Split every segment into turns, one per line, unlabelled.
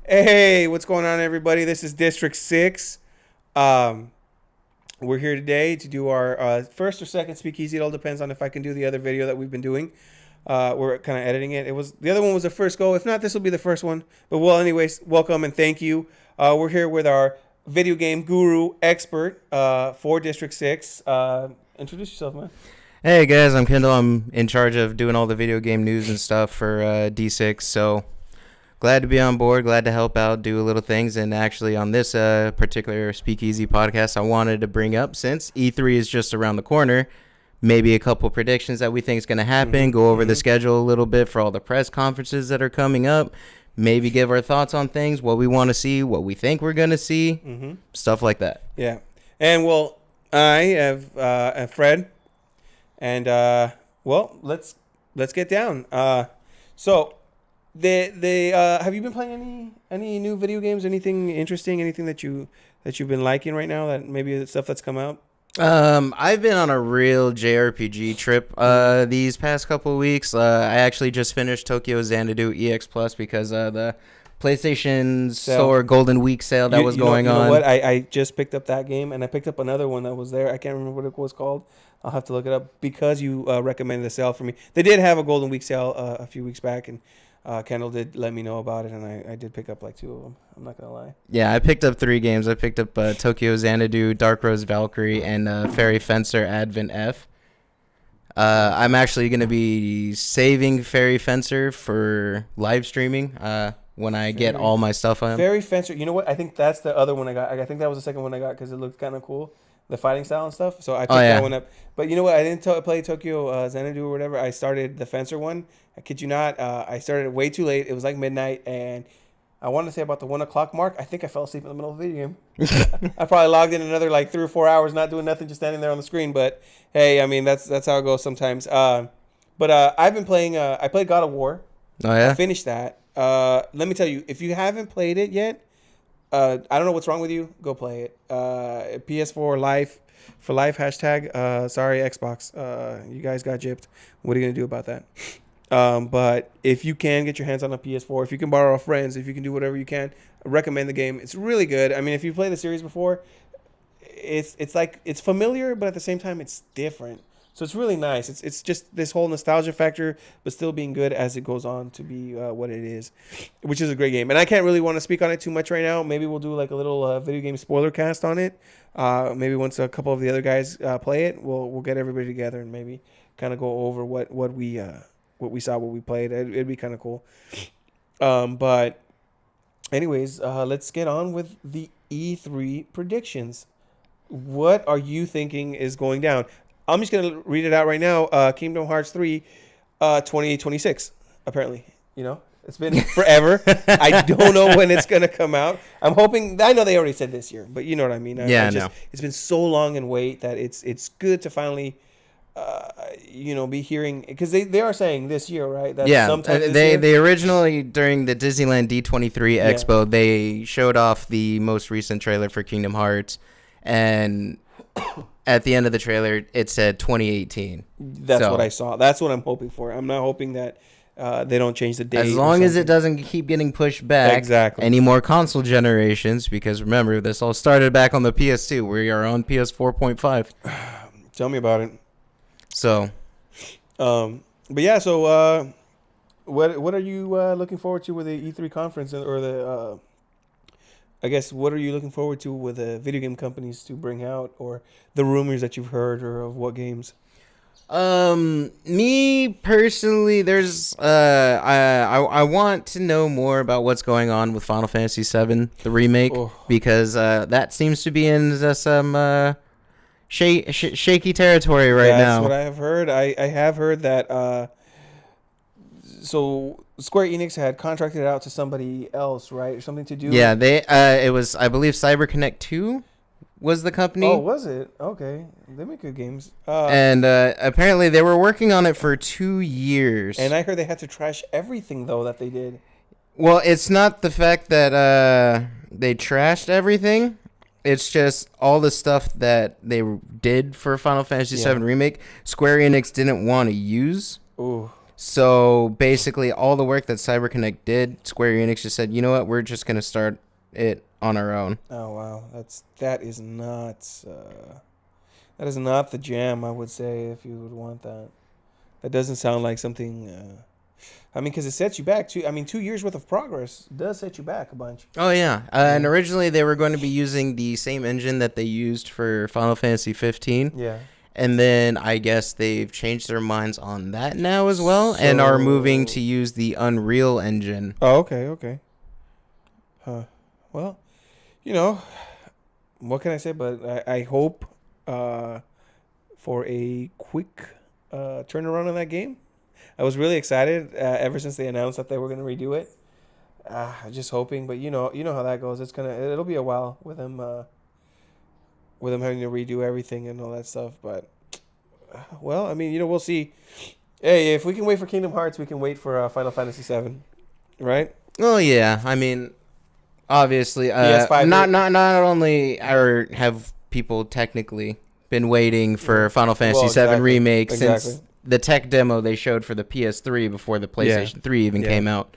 Hey, what's going on, everybody? This is District 6. Um, we're here today to do our first or second speakeasy. It all depends on if I can do the other video that we've been doing. We're kind of editing it. The other one was the first go. If not, this will be the first one. But well, anyways, welcome and thank you. We're here with our video game guru expert for District 6. Introduce yourself, man.
Hey guys, I'm Kendall. I'm in charge of doing all the video game news and stuff for D6. So glad to be on board, glad to help out, do little things. And actually on this particular Speakeasy podcast, I wanted to bring up, since E3 is just around the corner, maybe a couple predictions that we think is going to happen, go over the schedule a little bit for all the press conferences that are coming up, maybe give our thoughts on things, what we want to see, what we think we're going to see, stuff like that.
Yeah. And well, I have Fred. And well, let's get down. So they have you been playing any new video games? Anything interesting? Anything that you've been liking right now? That maybe the stuff that's come out.
I've been on a real JRPG trip these past couple of weeks. I actually just finished Tokyo Xanadu EX Plus because the PlayStation Store Golden Week sale that was going on.
You know what? I just picked up that game, and I picked up another one that was there. I can't remember what it was called. I'll have to look it up because you recommended a sale for me. They did have a Golden Week sale a few weeks back, and Kendall did let me know about it, and I did pick up like 2 of them. I'm not going to lie.
Yeah, I picked up 3 games. I picked up Tokyo Xanadu, Dark Rose Valkyrie, and Fairy Fencer Advent F. I'm actually going to be saving Fairy Fencer for live streaming when I get all my stuff on.
Fairy Fencer, you know what? I think that's the other one I got. I think that was the second one I got because it looked kind of cool. The fighting style and stuff. So I picked that one up. But you know what? I didn't play Tokyo Xanadu or whatever. I started the Fencer one. I kid you not. I started way too late. It was like midnight. And I wanted to say about the 1 o'clock mark. I think I fell asleep in the middle of the video game. I probably logged in another like 3 or 4 hours not doing nothing, just standing there on the screen. But hey, I mean, that's how it goes sometimes. But I've been playing. I played God of War.
Oh, yeah?
I finished that. Let me tell you, if you haven't played it yet, I don't know what's wrong with you. Go play it. PS4 life for life hashtag. Sorry, Xbox. You guys got gypped. What are you gonna do about that? But if you can get your hands on a PS4, if you can borrow a friend's, if you can do whatever you can, I recommend the game. It's really good. I mean, if you've played the series before, it's like it's familiar, but at the same time, it's different. So it's really nice. It's just this whole nostalgia factor, but still being good as it goes on to be what it is, which is a great game. And I can't really want to speak on it too much right now. Maybe we'll do like a little video game spoiler cast on it. Maybe once a couple of the other guys play it, we'll get everybody together and maybe kind of go over what we saw, what we played. It'd be kind of cool. But anyways, let's get on with the E3 predictions. What are you thinking is going down? I'm just going to read it out right now. Kingdom Hearts 3, 2026, apparently. You know, it's been forever. I don't know when it's going to come out. I'm hoping, I know they already said this year, but you know what I mean. It's been so long and wait that it's good to finally, be hearing, because they are saying this year, right? That
they originally, during the Disneyland D23 Expo, they showed off the most recent trailer for Kingdom Hearts, and at the end of the trailer, it said 2018.
That's what I saw. That's what I'm hoping for. I'm not hoping that they don't change the date.
As long as it doesn't keep getting pushed back any more console generations, because remember, this all started back on the PS2. We are on PS4.5.
Tell me about it.
So,
but yeah, so what are you looking forward to with the E3 conference, or the I guess, what are you looking forward to with the video game companies to bring out, or the rumors that you've heard, or of what games?
Me personally, there's I want to know more about what's going on with Final Fantasy VII, the remake, because that seems to be in some shaky territory right now.
That's what I have heard. I have heard that so Square Enix had contracted it out to somebody else, right? Or something to do.
Yeah, it was, I believe, CyberConnect 2 was the company.
Oh, was it? Okay. They make good games.
And apparently they were working on it for 2 years.
And I heard they had to trash everything, though, that they did.
Well, it's not the fact that they trashed everything. It's just all the stuff that they did for Final Fantasy VII Remake, Square Enix didn't want to use.
Ooh.
So basically, all the work that CyberConnect did, Square Enix just said, you know what, we're just gonna start it on our own.
Oh wow, that is not the jam. I would say if you would want that. That doesn't sound like something. I mean, because it sets you back. 2 years worth of progress does set you back a bunch.
Oh yeah, and originally they were going to be using the same engine that they used for Final Fantasy 15.
Yeah.
And then I guess they've changed their minds on that now as well, and are moving to use the Unreal Engine.
Oh, okay. Huh. Well, what can I say? But I hope for a quick turnaround on that game. I was really excited ever since they announced that they were going to redo it. Just hoping, but you know how that goes. It'll be a while with them having to redo everything and all that stuff. But well, I mean, we'll see. Hey, if we can wait for Kingdom Hearts, we can wait for Final Fantasy VII, right?
Oh yeah, I mean, obviously,
PS5
not only have people technically been waiting for Final Fantasy VII Remake since the tech demo they showed for the PS3 before the PlayStation 3 even came out.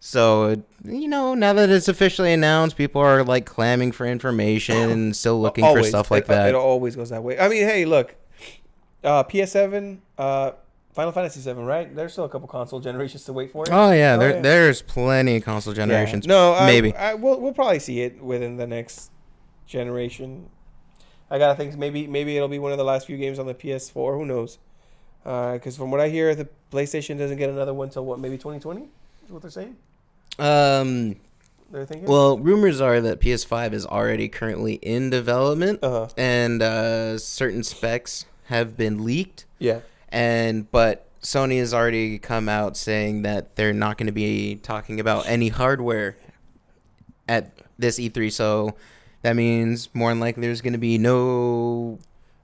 So, now that it's officially announced, people are like clamming for information and still looking for stuff like that.
It always goes that way. I mean, hey, look, PS7, Final Fantasy 7, right? There's still a couple console generations to wait for it.
Oh yeah, there's plenty of console generations.
No,
maybe
we'll probably see it within the next generation. I gotta think maybe it'll be one of the last few games on the PS4. Who knows? Because from what I hear, the PlayStation doesn't get another one till maybe 2020 is what they're saying. They're thinking.
Well, rumors are that PS5 is already currently in development, and certain specs have been leaked.
Yeah.
But Sony has already come out saying that they're not going to be talking about any hardware at this E3. So that means more than likely there's going to be no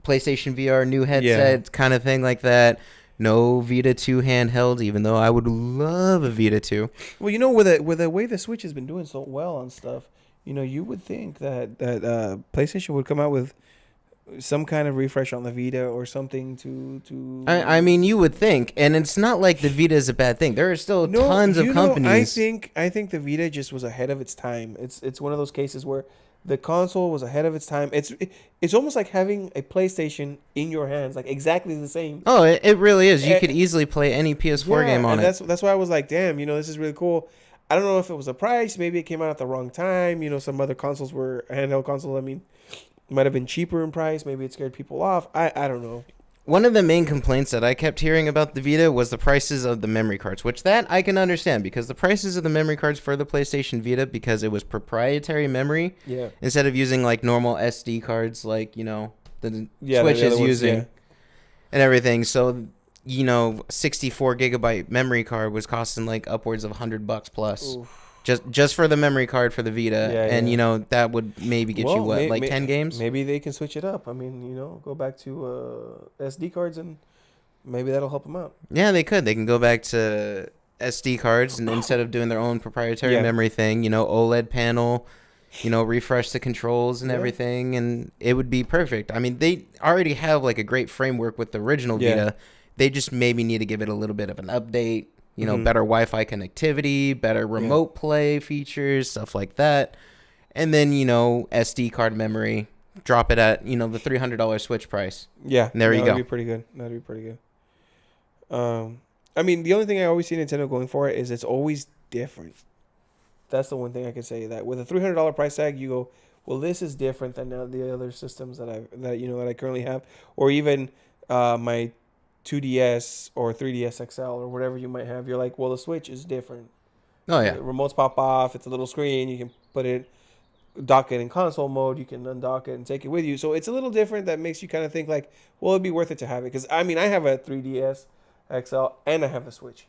PlayStation VR new headset kind of thing like that. No Vita 2 handheld, even though I would love a Vita 2.
Well, with the way the Switch has been doing so well on stuff, you would think that PlayStation would come out with some kind of refresh on the Vita or something to.
I mean, you would think, and it's not like the Vita is a bad thing. There are still tons of companies.
I think the Vita just was ahead of its time. It's one of those cases where the console was ahead of its time. It's almost like having a PlayStation in your hands, like exactly the same.
Oh, it really is. You could easily play any PS4 game on it.
That's why I was like, damn, this is really cool. I don't know if it was a price. Maybe it came out at the wrong time. Some other consoles were handheld console. I mean, might have been cheaper in price. Maybe it scared people off. I don't know.
One of the main complaints that I kept hearing about the Vita was the prices of the memory cards, which that I can understand because the prices of the memory cards for the PlayStation Vita, because it was proprietary memory, instead of using like normal SD cards like, the Switch is using and everything. So, 64 gigabyte memory card was costing like upwards of $100 plus. Oof. Just for the memory card for the Vita, that would maybe get you 10 games.
Maybe they can switch it up. I mean, go back to SD cards and maybe that'll help them out.
Yeah, they could. They can go back to SD cards and instead of doing their own proprietary memory thing, OLED panel, refresh the controls and everything, and it would be perfect. I mean, they already have like a great framework with the original Vita. They just maybe need to give it a little bit of an update. Better Wi-Fi connectivity, better remote play features, stuff like that. And then, SD card memory, drop it at, the $300 Switch price.
Yeah.
And there you go.
That'd be pretty good. I mean, the only thing I always see Nintendo going for is it's always different. That's the one thing I can say, that with a $300 price tag, you go, well, this is different than the other systems that I currently have, or even my 2DS or 3DS XL or whatever you might have. You're like, well, the Switch is different.
Oh yeah,
the remotes pop off. It's a little screen. You can put it, dock it in console mode. You can undock it and take it with you. So it's a little different. That makes you kind of think like, well, it'd be worth it to have it, because I mean, I have a 3DS XL and I have a Switch.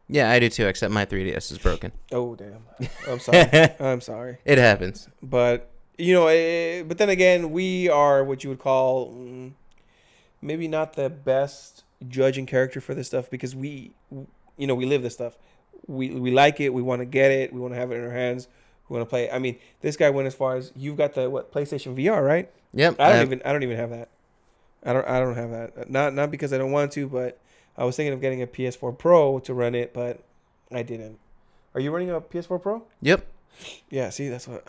Yeah, I do too. Except my 3DS is broken.
Oh damn! I'm sorry. I'm sorry.
It happens.
But but then again, we are what you would call. Maybe not the best judging character for this stuff, because we live this stuff. We like it. We want to get it. We want to have it in our hands. We want to play it. I mean, this guy went as far as, you've got the PlayStation VR, right?
Yep.
I don't even have that. I don't have that. Not because I don't want to, but I was thinking of getting a PS4 Pro to run it, but I didn't. Are you running a PS4 Pro?
Yep.
Yeah. See, that's what.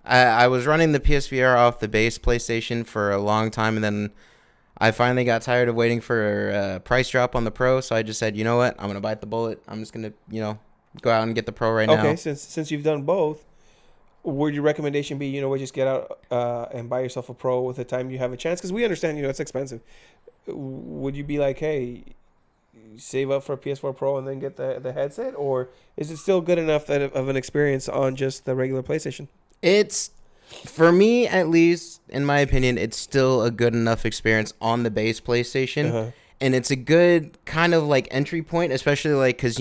I was running the PSVR off the base PlayStation for a long time, and then I finally got tired of waiting for a price drop on the Pro, so I just said, you know what, I'm gonna bite the bullet. I'm just gonna, go out and get the Pro right now.
Okay, since you've done both, would your recommendation be, just get out and buy yourself a Pro with the time you have a chance? Because we understand, it's expensive. Would you be like, hey, save up for a PS4 Pro and then get the headset, or is it still good enough of an experience on just the regular PlayStation?
It's, for me at least, in my opinion, it's still a good enough experience on the base PlayStation, and it's a good kind of like entry point, especially like because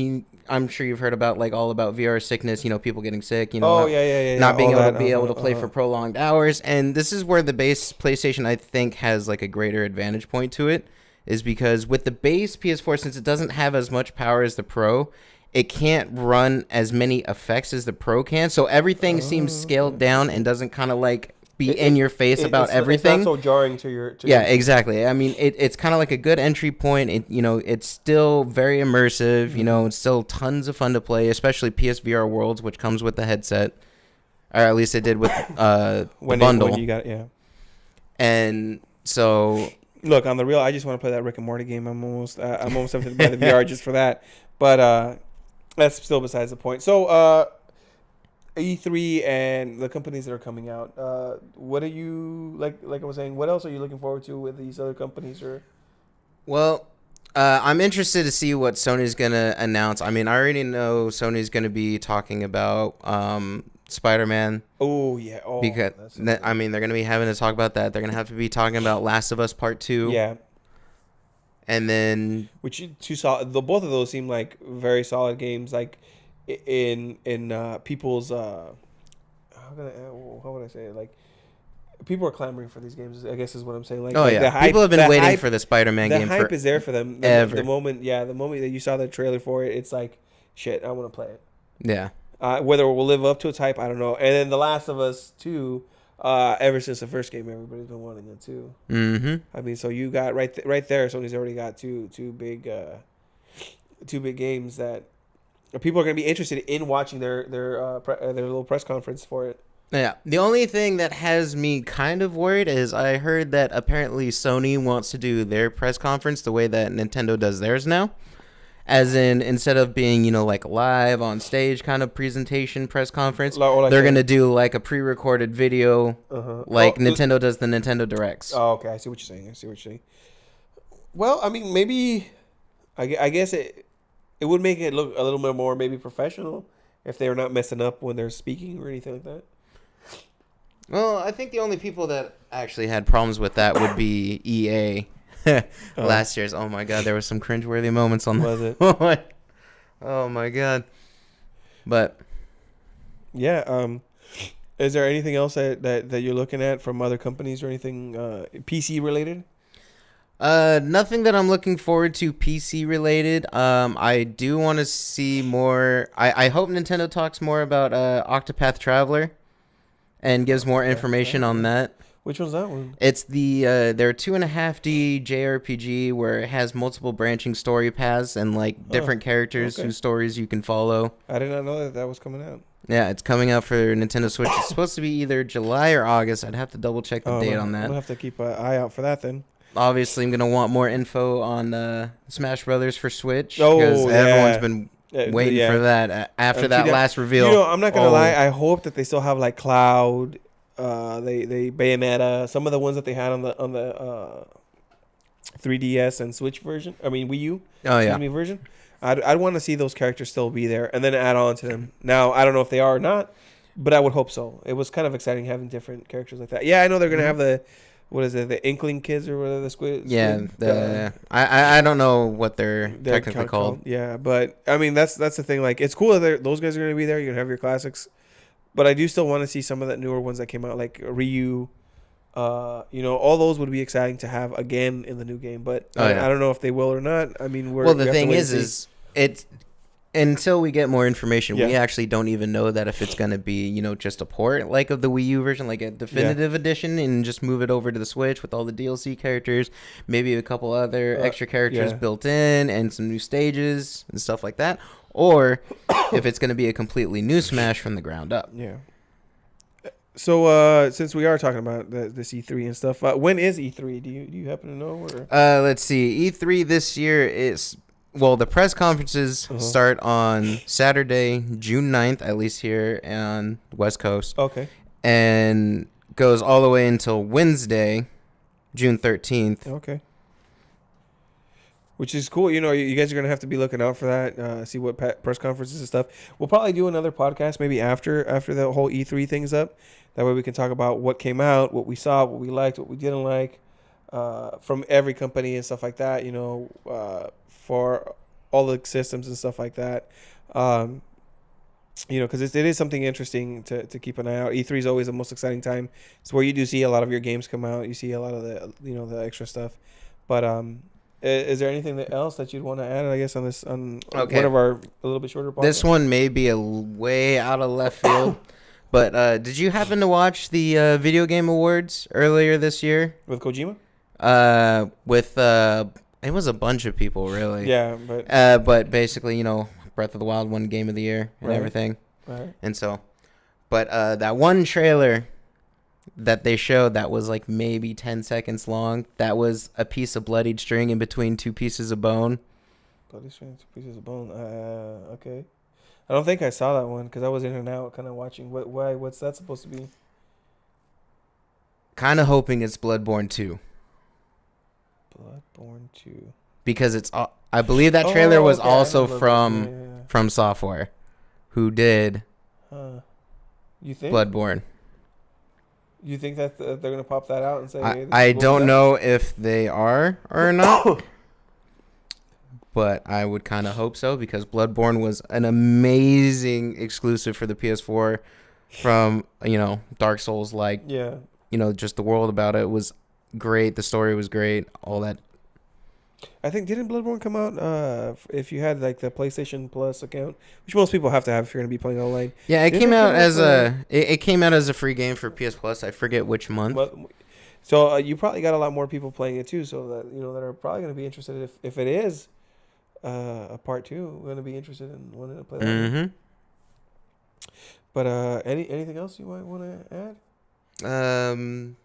I'm sure you've heard about like all about VR sickness, people getting sick, not being able to play for prolonged hours, and this is where the base PlayStation I think has like a greater advantage point to it, is because with the base PS4, since it doesn't have as much power as the Pro, it can't run as many effects as the Pro can. So everything seems scaled down and doesn't kind of like be in your face about everything.
It's not so jarring to your...
Exactly. I mean, it's kind of like a good entry point. It's still very immersive. It's still tons of fun to play, especially PSVR Worlds, which comes with the headset. Or at least it did with the bundle.
When you got, yeah.
And so...
Look, on the real, I just want to play that Rick and Morty game. I'm almost tempted to buy the VR just for that. But... that's still besides the point. So, E3 and the companies that are coming out. What are you like I was saying? What else are you looking forward to with these other companies? Or,
well, I'm interested to see what Sony's gonna announce. I mean, I already know Sony's gonna be talking about Spider-Man.
Oh yeah. Oh,
because they're gonna be having to talk about that. They're gonna have to be talking about Last of Us Part 2.
Yeah.
And then,
which two solid. Both of those seem like very solid games. Like in people's how would I say it? Like people are clamoring for these games. I guess is what I'm saying. Like, the hype,
people have been waiting for the Spider-Man game.
The hype is there for them. The moment that you saw the trailer for it, it's like, shit, I want to play it.
Yeah.
Whether it will live up to its hype, I don't know. And then The Last of Us 2. Ever since the first game, everybody's been wanting it too.
Mm-hmm.
I mean, so you got right there. Sony's already got two big games that people are going to be interested in watching their little press conference for it.
Yeah. The only thing that has me kind of worried is I heard that apparently Sony wants to do their press conference the way that Nintendo does theirs now. As in, instead of being, like live on stage kind of presentation press conference, they're going to do like a pre-recorded video like Nintendo does the Nintendo Directs.
Oh, okay. I see what you're saying. Well, I mean, maybe, I guess it would make it look a little bit more maybe professional if they're not messing up when they're speaking or anything like that.
Well, I think the only people that actually had problems with that would be EA. Last year's, oh my god, there was some cringeworthy moments on that. Was it? Oh my god. But
yeah, is there anything else that you're looking at from other companies or anything PC related?
Nothing that I'm looking forward to PC related. I do want to see more. I hope Nintendo talks more about Octopath Traveler and gives more information on that.
Which one's that one?
It's their 2.5D JRPG where it has multiple branching story paths and like different characters whose stories you can follow.
I did not know that was coming out.
Yeah, it's coming out for Nintendo Switch. It's supposed to be either July or August. I'd have to double check the date on that.
I'm gonna have to keep an eye out for that then.
Obviously, I'm gonna want more info on Smash Brothers for Switch because everyone's been waiting for that after that last reveal.
I'm not gonna lie. I hope that they still have like Cloud. They Bayonetta, some of the ones that they had on the 3DS and Switch version. I mean Wii U.
Oh yeah.
Version. I'd want to see those characters still be there and then add on to them. Now I don't know if they are or not, but I would hope so. It was kind of exciting having different characters like that. Yeah, I know they're gonna have the the Inkling kids or whatever the squid.
Yeah, I don't know what they're technically called.
Yeah, but I mean that's the thing. Like it's cool that those guys are gonna be there. You're gonna have your classics. But I do still want to see some of that newer ones that came out, like Ryu. All those would be exciting to have again in the new game. But I don't know if they will or not. I mean,
the thing is until we get more information, we
Yeah.
actually don't even know that if it's going to be, just a port like of the Wii U version, like a definitive edition, and just move it over to the Switch with all the DLC characters, maybe a couple other extra characters built in and some new stages and stuff like that, or if it's going to be a completely new Smash from the ground up.
Yeah. So since we are talking about this E3 and stuff, when is E3? Do you happen to know? Or?
Let's see. E3 this year is... Well, the press conferences start on Saturday, June 9th, at least here on the West Coast.
Okay.
And goes all the way until Wednesday, June 13th.
Okay. Which is cool. You guys are going to have to be looking out for that, see what press conferences and stuff. We'll probably do another podcast maybe after the whole E3 thing's up. That way we can talk about what came out, what we saw, what we liked, what we didn't like, from every company and stuff like that, for all the systems and stuff like that. Because it is something interesting to keep an eye out. E3 is always the most exciting time. It's where you do see a lot of your games come out. You see a lot of the extra stuff. But is there anything else that you'd want to add, I guess, on one of our a little bit shorter podcasts?
This one may be way out of left field. But did you happen to watch the Video Game Awards earlier this year?
With Kojima?
It was a bunch of people, really.
Yeah, but...
but basically, Breath of the Wild won Game of the Year and everything.
Right.
And so... But that one trailer that they showed that was like maybe 10 seconds long, that was a piece of bloodied string in between two pieces of bone.
Bloodied string, two pieces of bone. Okay. I don't think I saw that one because I was in and out kind of watching. What's that supposed to be?
Kind of hoping it's Bloodborne 2.
Bloodborne 2.
Because it's... I believe that trailer was also from Software, who did
you think?
Bloodborne.
You think that they're going to pop that out and say... Hey,
I don't know if they are or not. But I would kind of hope so, because Bloodborne was an amazing exclusive for the PS4 from, Dark Souls. Just the world about it was great. The story was great. All that.
I think, didn't Bloodborne come out if you had like the PlayStation Plus account, which most people have to have if you're going to be playing online?
Yeah, it came out as it came out as a free game for PS Plus. I forget which month.
So you probably got a lot more people playing it too, so that that are probably going to be interested if it is a part 2. We're going to be interested in wanting to play that.
Mm-hmm.
But anything else you might want to add?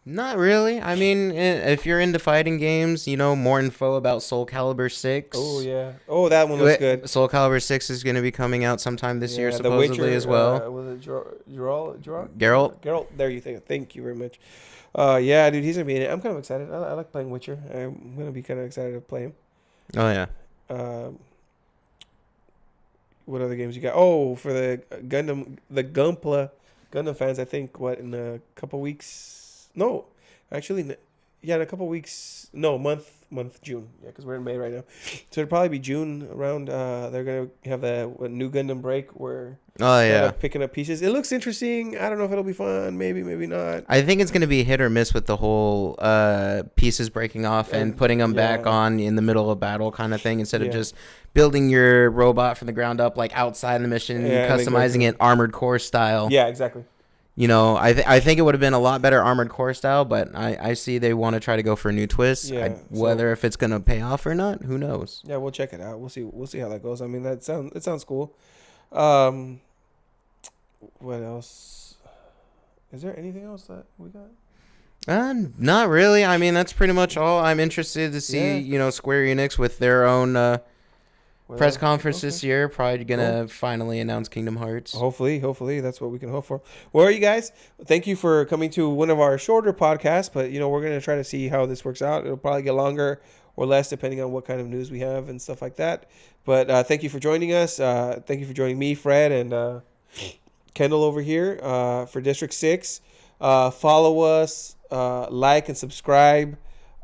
Not really. I mean, if you're into fighting games, more info about Soul Calibur 6.
Oh, yeah. Oh, that one looks good.
Soul Calibur 6 is going to be coming out sometime this year, supposedly,
Witcher,
as well.
Was it Geralt?
Geralt.
There you think. Thank you very much. Yeah, dude, he's going to be in it. I'm kind of excited. I like playing Witcher. I'm going to be kind of excited to play him.
Oh, yeah.
What other games you got? Oh, for the Gundam fans, I think, in a couple weeks... No, actually, in a couple weeks. No, month June. Yeah, because we're in May right now. So it'll probably be June around. They're gonna have the new Gundam break where.
Oh yeah.
Picking up pieces. It looks interesting. I don't know if it'll be fun. Maybe not.
I think it's gonna be hit or miss with the whole pieces breaking off and putting them back on in the middle of battle kind of thing, instead of just building your robot from the ground up, like outside the mission, customizing it Armored Core style.
Yeah, exactly.
I think it would have been a lot better Armored Core style, but I see they want to try to go for a new twist.
Yeah,
whether if it's gonna pay off or not, who knows?
Yeah, we'll check it out. We'll see how that goes. I mean, it sounds cool. What else? Is there anything else that we got?
Not really. I mean, that's pretty much all. I'm interested to see, Square Enix with their own press conference this year. Probably gonna finally announce Kingdom Hearts.
Hopefully that's what we can hope for. Well, you guys, thank you for coming to one of our shorter podcasts, but we're gonna try to see how this works out. It'll probably get longer or less depending on what kind of news we have and stuff like that. But thank you for joining us. Thank you for joining me, Fred, and Kendall over here for District 6. Follow us, like and subscribe.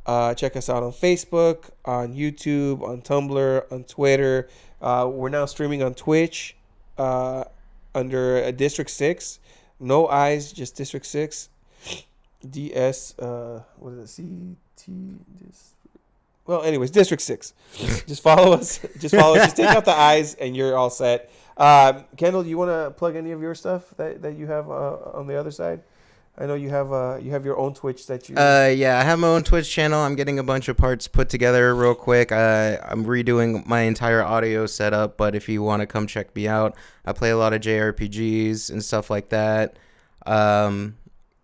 Check us out on Facebook, on YouTube, on Tumblr, on Twitter. We're now streaming on Twitch under District 6. No I's, just District 6. DS, what is it? CT? Well, anyways, District 6. Just follow us. Just follow us. Just take out the eyes, and you're all set. Kendall, you want to plug any of your stuff that you have on the other side? I know you have your own Twitch that you.
Yeah, I have my own Twitch channel. I'm getting a bunch of parts put together real quick. I'm redoing my entire audio setup, but if you want to come check me out, I play a lot of JRPGs and stuff like that. You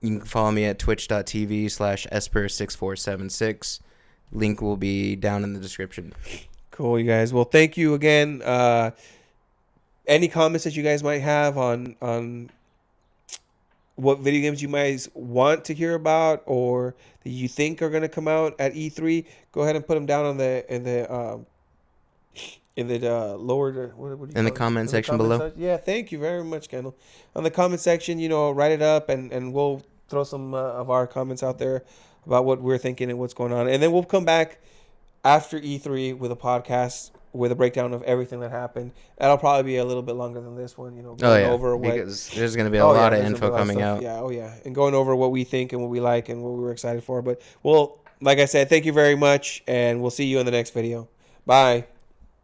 can follow me at twitch.tv/esper6476. Link will be down in the description.
Cool, you guys. Well, thank you again. Any comments that you guys might have on what video games you might want to hear about or that you think are going to come out at E3, go ahead and put them down on in the lower what do you
In the
call it?
comment section below.
Yeah, thank you very much, Kendall. On the comment section, write it up and we'll throw some of our comments out there about what we're thinking and what's going on, and then we'll come back after E3 with a podcast with a breakdown of everything that happened. That'll probably be a little bit longer than this one, going over what,
because there's going to be a lot of info coming out.
Yeah, and going over what we think and what we like and what we were excited for. But like I said, thank you very much, and we'll see you in the next video. Bye.